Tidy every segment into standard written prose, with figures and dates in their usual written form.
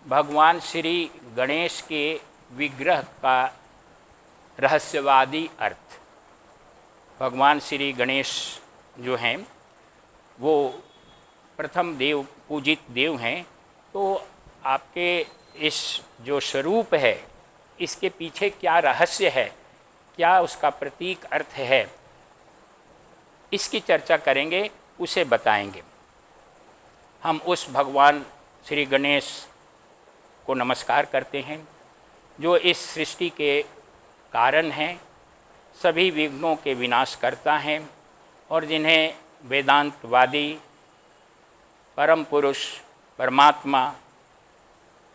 भगवान श्री गणेश के विग्रह का रहस्यवादी अर्थ। भगवान श्री गणेश जो हैं वो प्रथम देव, पूजित देव हैं। तो आपके इस जो स्वरूप है इसके पीछे क्या रहस्य है, क्या उसका प्रतीक अर्थ है, इसकी चर्चा करेंगे, उसे बताएंगे। हम उस भगवान श्री गणेश को नमस्कार करते हैं जो इस सृष्टि के कारण हैं, सभी विघ्नों के विनाश करता हैं और जिन्हें वेदांतवादी परम पुरुष परमात्मा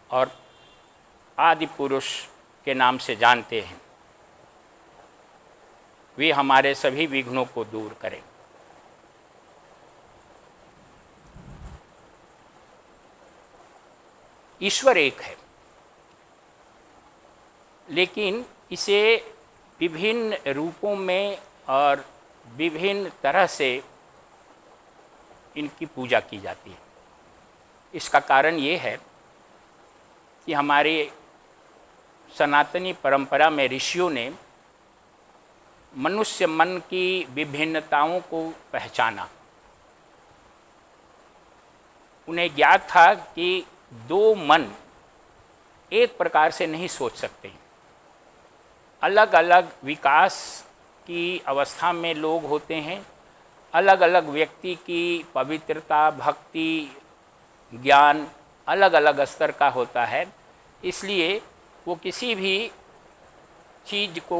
और आदि पुरुष के नाम से जानते हैं। वे हमारे सभी विघ्नों को दूर करें। ईश्वर एक है, लेकिन इसे विभिन्न रूपों में और विभिन्न तरह से इनकी पूजा की जाती है। इसका कारण ये है कि हमारे सनातनी परंपरा में ऋषियों ने मनुष्य मन की विभिन्नताओं को पहचाना। उन्हें ज्ञात था कि दो मन एक प्रकार से नहीं सोच सकते। अलग अलग विकास की अवस्था में लोग होते हैं, अलग अलग व्यक्ति की पवित्रता, भक्ति, ज्ञान अलग अलग स्तर का होता है। इसलिए वो किसी भी चीज़ को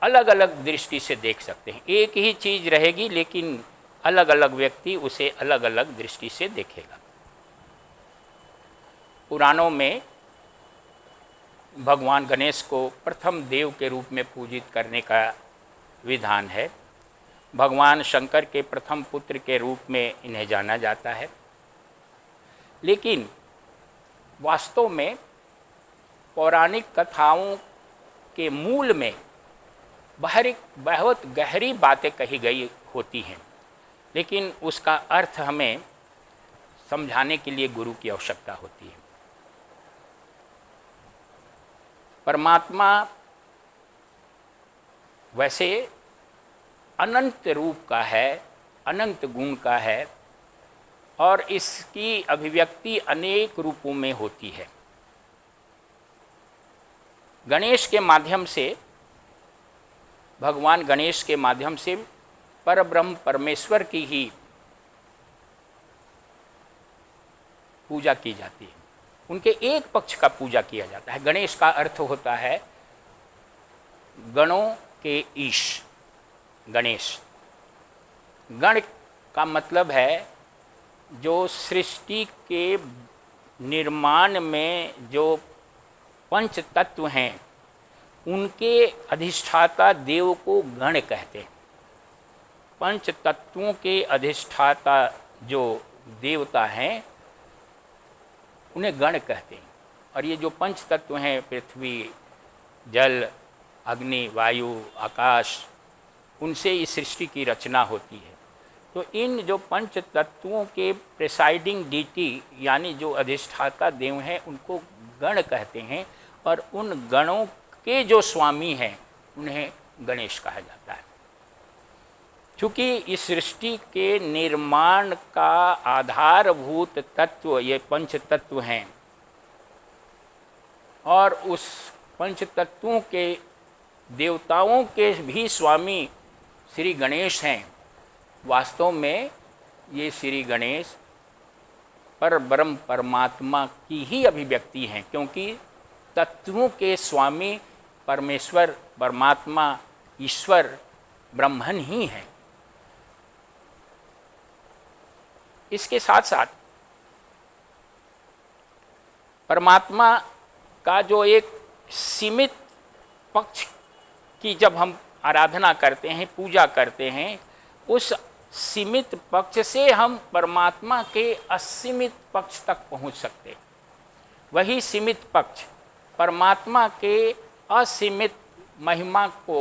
अलग अलग दृष्टि से देख सकते हैं। एक ही चीज़ रहेगी लेकिन अलग अलग व्यक्ति उसे अलग अलग दृष्टि से देखेगा। पुराणों में भगवान गणेश को प्रथम देव के रूप में पूजित करने का विधान है। भगवान शंकर के प्रथम पुत्र के रूप में इन्हें जाना जाता है। लेकिन वास्तव में पौराणिक कथाओं के मूल में बहुत गहरी बातें कही गई होती हैं, लेकिन उसका अर्थ हमें समझाने के लिए गुरु की आवश्यकता होती है। परमात्मा वैसे अनंत रूप का है, अनंत गुण का है और इसकी अभिव्यक्ति अनेक रूपों में होती है। गणेश के माध्यम से, भगवान गणेश के माध्यम से परब्रह्म परमेश्वर की ही पूजा की जाती है। उनके एक पक्ष का पूजा किया जाता है। गणेश का अर्थ होता है गणों के ईश। गणेश, गण का मतलब है जो सृष्टि के निर्माण में जो पंच तत्व हैं उनके अधिष्ठाता देव को गण कहते हैं। पंच तत्वों के अधिष्ठाता जो देवता हैं उन्हें गण कहते हैं। और ये जो पंच तत्व हैं, पृथ्वी, जल, अग्नि, वायु, आकाश, उनसे इस सृष्टि की रचना होती है। तो इन जो पंच तत्वों के प्रिसाइडिंग डीटी यानी जो अधिष्ठाता देव हैं उनको गण कहते हैं और उन गणों के जो स्वामी हैं उन्हें गणेश कहा जाता है। चूँकि इस सृष्टि के निर्माण का आधारभूत तत्व ये पंच तत्व हैं और उस पंच तत्वों के देवताओं के भी स्वामी श्री गणेश हैं, वास्तव में ये श्री गणेश परब्रह्म परमात्मा की ही अभिव्यक्ति हैं, क्योंकि तत्वों के स्वामी परमेश्वर, परमात्मा, ईश्वर, ब्रह्मन ही हैं। इसके साथ साथ परमात्मा का जो एक सीमित पक्ष की जब हम आराधना करते हैं, पूजा करते हैं, उस सीमित पक्ष से हम परमात्मा के असीमित पक्ष तक पहुंच सकते हैं। वही सीमित पक्ष परमात्मा के असीमित महिमा को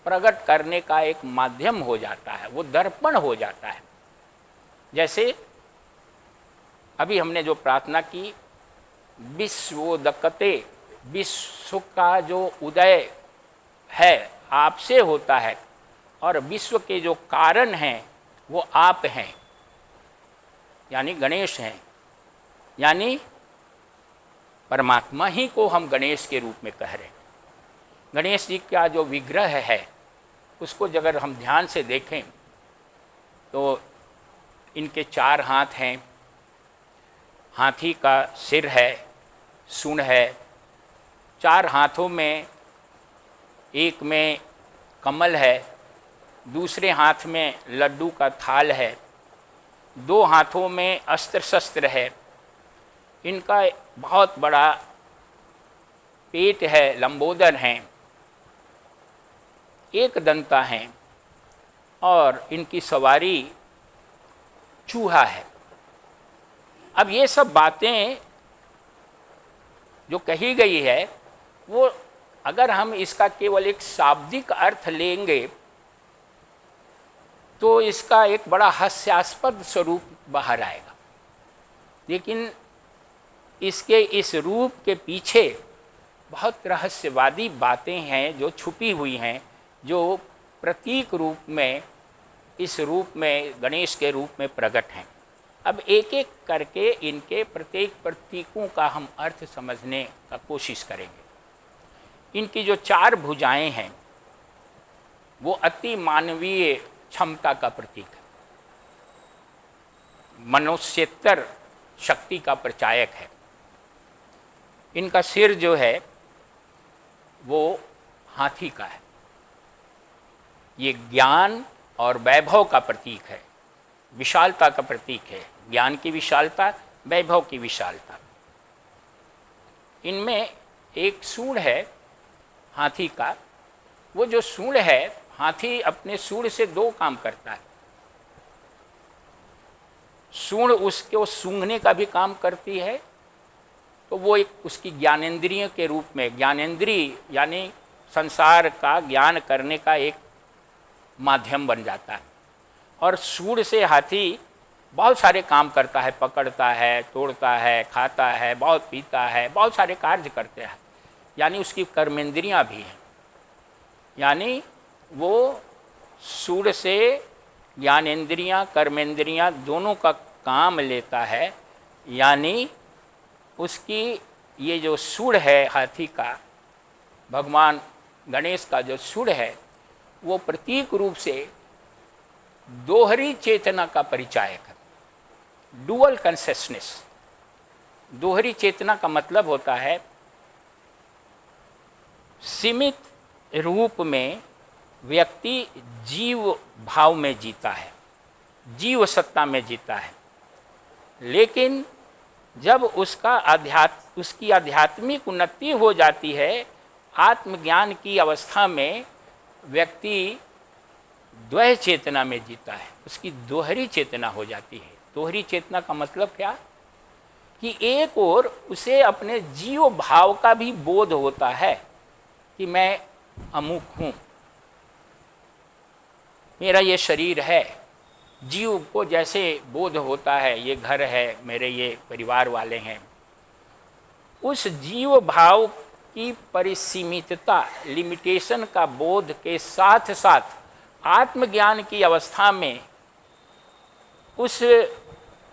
प्रकट करने का एक माध्यम हो जाता है, वो दर्पण हो जाता है। जैसे अभी हमने जो प्रार्थना की विश्वोदकते, विश्व का जो उदय है आपसे होता है, और विश्व के जो कारण हैं वो आप हैं, यानी गणेश हैं, यानी परमात्मा ही को हम गणेश के रूप में कह रहे हैं। गणेश जी का जो विग्रह है उसको अगर हम ध्यान से देखें तो इनके 4 हाथ हैं, हाथी का सिर है, सूंड है, 4 हाथों में एक में कमल है, दूसरे हाथ में लड्डू का थाल है, 2 हाथों में अस्त्र शस्त्र है, इनका बहुत बड़ा पेट है, लंबोदर हैं, एक दंता हैं, और इनकी सवारी चूहा है। अब ये सब बातें जो कही गई है वो अगर हम इसका केवल एक शाब्दिक अर्थ लेंगे तो इसका एक बड़ा हास्यास्पद स्वरूप बाहर आएगा, लेकिन इसके इस रूप के पीछे बहुत रहस्यवादी बातें हैं जो छुपी हुई हैं, जो प्रतीक रूप में इस रूप में गणेश के रूप में प्रकट हैं। अब एक एक करके इनके प्रत्येक प्रतीकों का हम अर्थ समझने का कोशिश करेंगे। इनकी जो 4 भुजाएं हैं वो अति मानवीय क्षमता का प्रतीक है, मनुष्यतर शक्ति का प्रचायक है। इनका सिर जो है वो हाथी का है, ये ज्ञान और वैभव का प्रतीक है, विशालता का प्रतीक है, ज्ञान की विशालता, वैभव की विशालता। इनमें एक सूंड है हाथी का, वो जो सूंड है, हाथी अपने सूंड से 2 काम करता है। सूंड उसको सूंघने का भी काम करती है, तो वो एक उसकी ज्ञानेंद्रिय के रूप में, ज्ञानेंद्रिय यानी संसार का ज्ञान करने का एक माध्यम बन जाता है। और सूंड से हाथी बहुत सारे काम करता है, पकड़ता है, तोड़ता है, खाता है, बहुत पीता है, बहुत सारे कार्य करते हैं, यानी उसकी कर्मेंद्रियां भी हैं। यानी वो सूंड से ज्ञानेंद्रियां, कर्मेंद्रियां दोनों का काम लेता है। यानी उसकी ये जो सूंड है हाथी का, भगवान गणेश का जो सूंड है, वो प्रतीक रूप से दोहरी चेतना का परिचायक है, डुअल कॉन्शियसनेस। दोहरी चेतना का मतलब होता है सीमित रूप में व्यक्ति जीव भाव में जीता है, जीव सत्ता में जीता है, लेकिन जब उसकी आध्यात्मिक उन्नति हो जाती है, आत्मज्ञान की अवस्था में व्यक्ति द्वय चेतना में जीता है, उसकी दोहरी चेतना हो जाती है। दोहरी चेतना का मतलब क्या कि एक और उसे अपने जीव भाव का भी बोध होता है कि मैं अमुक हूँ, मेरा ये शरीर है। जीव को जैसे बोध होता है ये घर है, मेरे ये परिवार वाले हैं, उस जीव भाव की परिसीमितता, लिमिटेशन का बोध के साथ साथ आत्मज्ञान की अवस्था में उस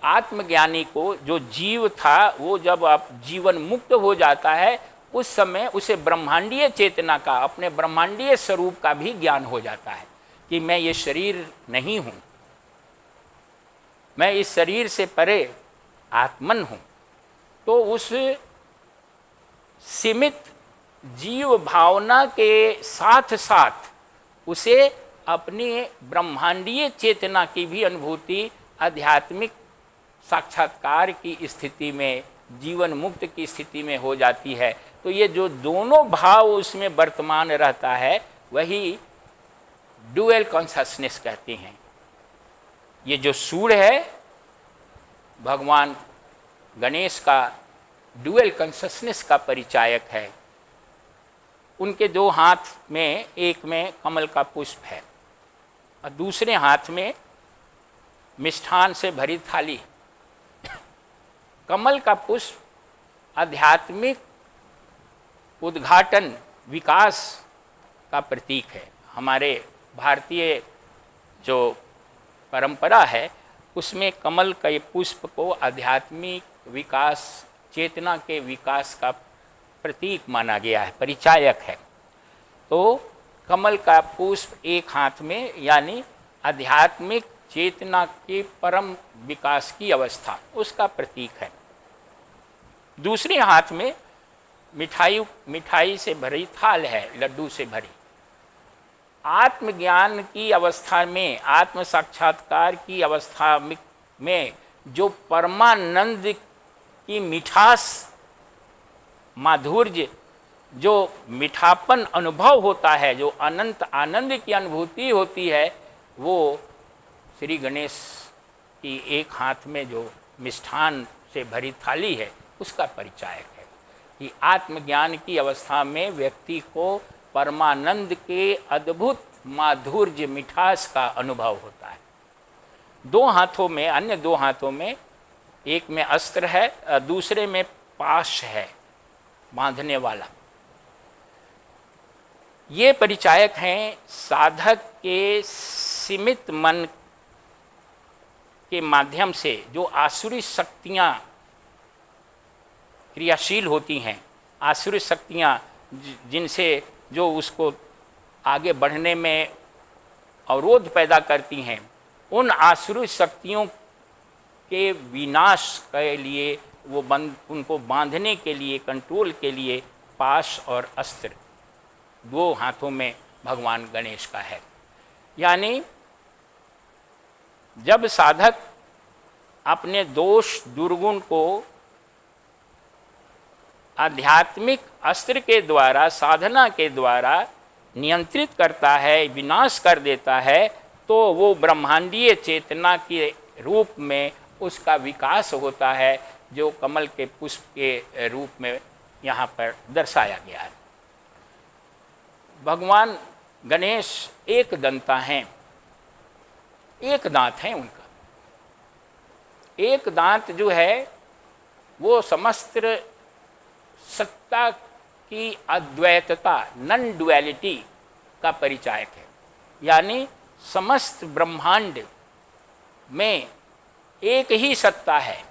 आत्मज्ञानी को, जो जीव था, वो जब आप जीवन मुक्त हो जाता है, उस समय उसे ब्रह्मांडीय चेतना का, अपने ब्रह्मांडीय स्वरूप का भी ज्ञान हो जाता है कि मैं ये शरीर नहीं हूँ, मैं इस शरीर से परे आत्मन हूँ। तो उस सीमित जीव भावना के साथ साथ उसे अपनी ब्रह्मांडीय चेतना की भी अनुभूति, आध्यात्मिक साक्षात्कार की स्थिति में, जीवन मुक्त की स्थिति में हो जाती है। तो ये जो दोनों भाव उसमें वर्तमान रहता है वही डुअल कॉन्शसनेस कहते हैं। ये जो सूंड है भगवान गणेश का डुअल कॉन्शसनेस का परिचायक है। उनके 2 हाथ में, एक में कमल का पुष्प है और दूसरे हाथ में मिष्ठान से भरी थाली। कमल का पुष्प आध्यात्मिक उद्घाटन विकास का प्रतीक है। हमारे भारतीय जो परंपरा है उसमें कमल के पुष्प को आध्यात्मिक विकास, चेतना के विकास का प्रतीक माना गया है, परिचायक है। तो कमल का पुष्प एक हाथ में यानी आध्यात्मिक चेतना के परम विकास की अवस्था, उसका प्रतीक है। दूसरे हाथ में मिठाई से भरी थाल है, लड्डू से भरी। आत्मज्ञान की अवस्था में, आत्म साक्षात्कार की अवस्था में जो परमानंद की मिठास, माधुर्य, जो मीठापन अनुभव होता है, जो अनंत आनंद की अनुभूति होती है, वो श्री गणेश की एक हाथ में जो मिष्ठान से भरी थाली है उसका परिचायक है कि आत्मज्ञान की अवस्था में व्यक्ति को परमानंद के अद्भुत माधुर्य, मिठास का अनुभव होता है। दो हाथों में, अन्य दो हाथों में, एक में अस्त्र है, दूसरे में पाश है बांधने वाला। ये परिचायक हैं साधक के सीमित मन के माध्यम से जो आसुरी शक्तियाँ क्रियाशील होती हैं, आसुरी शक्तियाँ जिनसे जो उसको आगे बढ़ने में अवरोध पैदा करती हैं, उन आसुरी शक्तियों के विनाश के लिए उनको बांधने के लिए, कंट्रोल के लिए पाश और अस्त्र दो हाथों में भगवान गणेश का है। यानी जब साधक अपने दोष दुर्गुण को आध्यात्मिक अस्त्र के द्वारा, साधना के द्वारा नियंत्रित करता है, विनाश कर देता है, तो वो ब्रह्मांडीय चेतना के रूप में उसका विकास होता है, जो कमल के पुष्प के रूप में यहाँ पर दर्शाया गया है। भगवान गणेश एक दंता हैं, एक दांत है उनका। एक दांत जो है वो समस्त सत्ता की अद्वैतता, नॉन डुअलिटी का परिचायक है। यानी समस्त ब्रह्मांड में एक ही सत्ता है,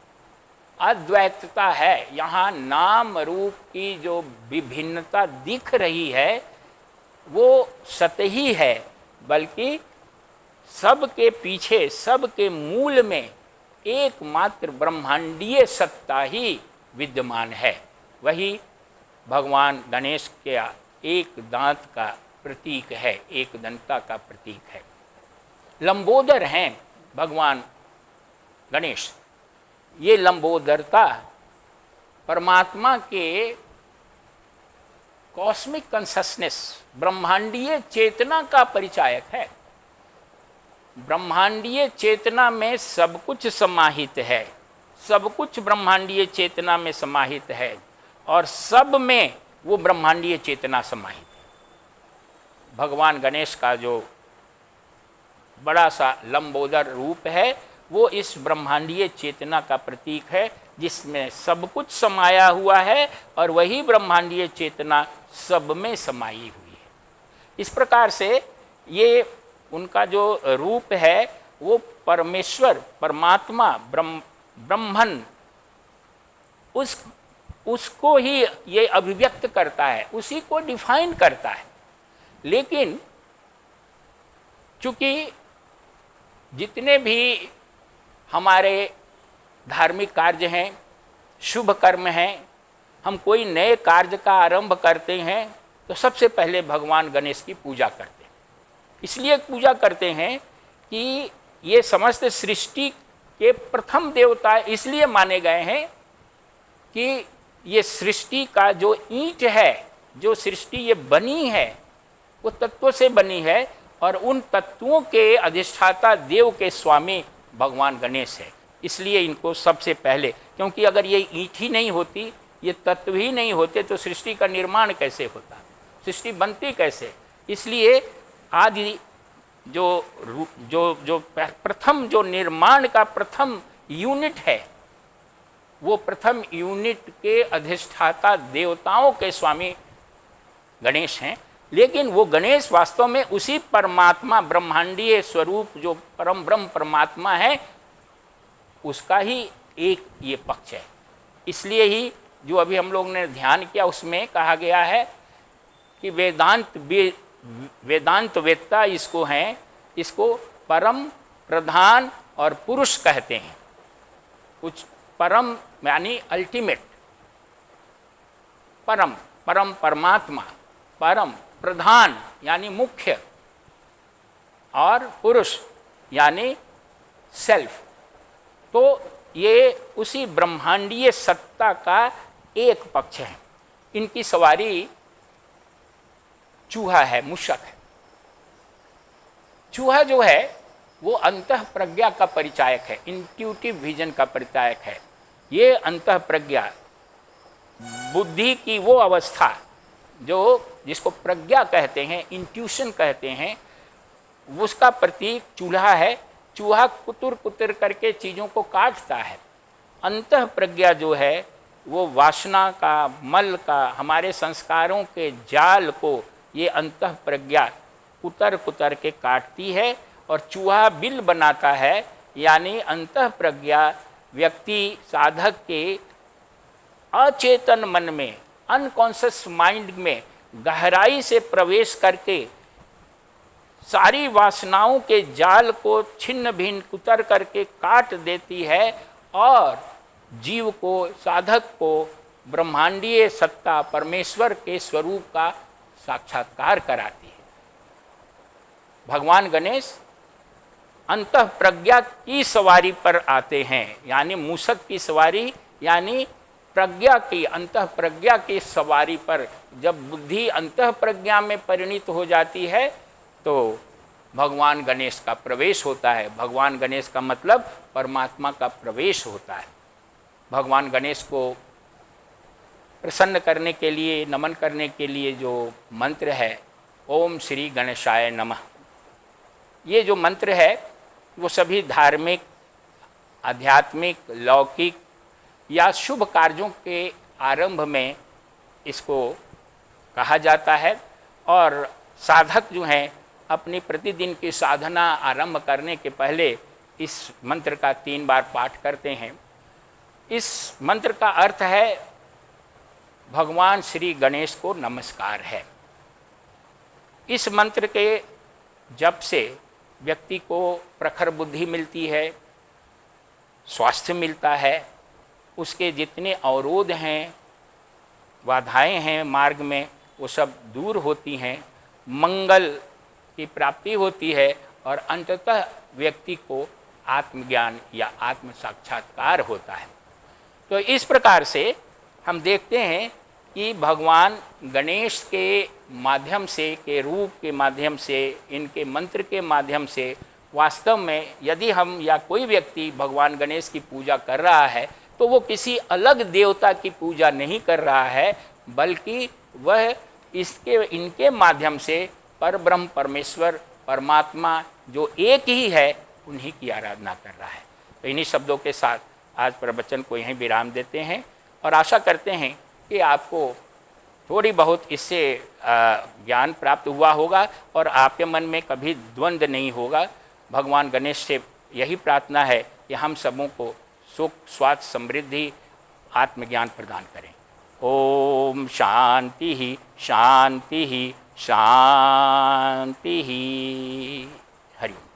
अद्वैतता है। यहाँ नाम रूप की जो विभिन्नता दिख रही है वो सतही है, बल्कि सबके पीछे, सबके मूल में एकमात्र ब्रह्मांडीय सत्ता ही विद्यमान है। वही भगवान गणेश के एक दांत का प्रतीक है, एक दंता का प्रतीक है। लंबोदर हैं भगवान गणेश। ये लंबोदरता परमात्मा के कॉस्मिक कॉन्शसनेस, ब्रह्मांडीय चेतना का परिचायक है। ब्रह्मांडीय चेतना में सब कुछ समाहित है, सब कुछ ब्रह्मांडीय चेतना में समाहित है और सब में वो ब्रह्मांडीय चेतना समाहित है। भगवान गणेश का जो बड़ा सा लंबोदर रूप है वो इस ब्रह्मांडीय चेतना का प्रतीक है, जिसमें सब कुछ समाया हुआ है और वही ब्रह्मांडीय चेतना सब में समाई हुई है। इस प्रकार से ये उनका जो रूप है वो परमेश्वर, परमात्मा, ब्रह्मन, उसको ही ये अभिव्यक्त करता है, उसी को डिफाइन करता है। लेकिन चूंकि जितने भी हमारे धार्मिक कार्य हैं, शुभ कर्म हैं, हम कोई नए कार्य का आरंभ करते हैं तो सबसे पहले भगवान गणेश की पूजा करते हैं। इसलिए पूजा करते हैं कि ये समस्त सृष्टि के प्रथम देवता इसलिए माने गए हैं कि ये सृष्टि का जो ईंट है, जो सृष्टि ये बनी है वो तत्वों से बनी है और उन तत्वों के अधिष्ठाता देव के स्वामी भगवान गणेश है। इसलिए इनको सबसे पहले, क्योंकि अगर ये ईंट ही नहीं होती, ये तत्व ही नहीं होते तो सृष्टि का निर्माण कैसे होता, सृष्टि बनती कैसे। इसलिए आदि जो प्रथम, जो निर्माण का प्रथम यूनिट है वो प्रथम यूनिट के अधिष्ठाता देवताओं के स्वामी गणेश हैं, लेकिन वो गणेश वास्तव में उसी परमात्मा ब्रह्मांडीय स्वरूप जो परम ब्रह्म परमात्मा है उसका ही एक ये पक्ष है। इसलिए ही जो अभी हम लोग ने ध्यान किया उसमें कहा गया है कि वेदांत वेत्ता इसको हैं, इसको परम प्रधान और पुरुष कहते हैं। कुछ परम यानी अल्टीमेट, परम परम परमात्मा, परम प्रधान यानी मुख्य, और पुरुष यानी सेल्फ। तो ये उसी ब्रह्मांडीय सत्ता का एक पक्ष है। इनकी सवारी चूहा है, मूषक है। चूहा जो है वो अंतः प्रज्ञा का परिचायक है, इंट्यूटिव विजन का परिचायक है। ये अंतः प्रज्ञा बुद्धि की वो अवस्था जो जिसको प्रज्ञा कहते हैं, इंट्यूशन कहते हैं, उसका प्रतीक चूल्हा है। चूहा कुतर कुतर करके चीज़ों को काटता है। अंतः प्रज्ञा जो है वो वासना का, मल का, हमारे संस्कारों के जाल को ये अंतः प्रज्ञा कुतर कुतर के काटती है और चूहा बिल बनाता है। यानी अंतः प्रज्ञा व्यक्ति साधक के अचेतन मन में, अनकॉन्शियस माइंड में गहराई से प्रवेश करके सारी वासनाओं के जाल को छिन्न भिन्न कुतर करके काट देती है और जीव को, साधक को ब्रह्मांडीय सत्ता परमेश्वर के स्वरूप का साक्षात्कार कराती है। भगवान गणेश अंतः प्रज्ञा की सवारी पर आते हैं, यानी मूषक की सवारी, यानी प्रज्ञा की, अंतः प्रज्ञा की सवारी पर जब बुद्धि अंतः प्रज्ञा में परिणित हो जाती है तो भगवान गणेश का प्रवेश होता है। भगवान गणेश का मतलब परमात्मा का प्रवेश होता है। भगवान गणेश को प्रसन्न करने के लिए, नमन करने के लिए जो मंत्र है ओम श्री गणेशाय नमः, ये जो मंत्र है वो सभी धार्मिक, आध्यात्मिक, लौकिक या शुभ कार्यों के आरंभ में इसको कहा जाता है। और साधक जो हैं अपनी प्रतिदिन की साधना आरंभ करने के पहले इस मंत्र का 3 बार पाठ करते हैं। इस मंत्र का अर्थ है भगवान श्री गणेश को नमस्कार है। इस मंत्र के जप से व्यक्ति को प्रखर बुद्धि मिलती है, स्वास्थ्य मिलता है, उसके जितने अवरोध हैं, बाधाएं हैं मार्ग में, वो सब दूर होती हैं, मंगल की प्राप्ति होती है और अंततः व्यक्ति को आत्मज्ञान या आत्म साक्षात्कार होता है। तो इस प्रकार से हम देखते हैं कि भगवान गणेश के माध्यम से, के रूप के माध्यम से, इनके मंत्र के माध्यम से वास्तव में यदि हम या कोई व्यक्ति भगवान गणेश की पूजा कर रहा है तो वो किसी अलग देवता की पूजा नहीं कर रहा है, बल्कि वह इनके माध्यम से परब्रह्म परमेश्वर परमात्मा जो एक ही है उन्हीं की आराधना कर रहा है। तो इन्हीं शब्दों के साथ आज प्रवचन को यहीं विराम देते हैं और आशा करते हैं कि आपको थोड़ी बहुत इससे ज्ञान प्राप्त हुआ होगा और आपके मन में कभी द्वंद्व नहीं होगा। भगवान गणेश से यही प्रार्थना है कि हम सबों को सुख, स्वास्थ्य, समृद्धि, आत्मज्ञान प्रदान करें। ओम शांति ही शांति ही शांति ही। हरि ओम।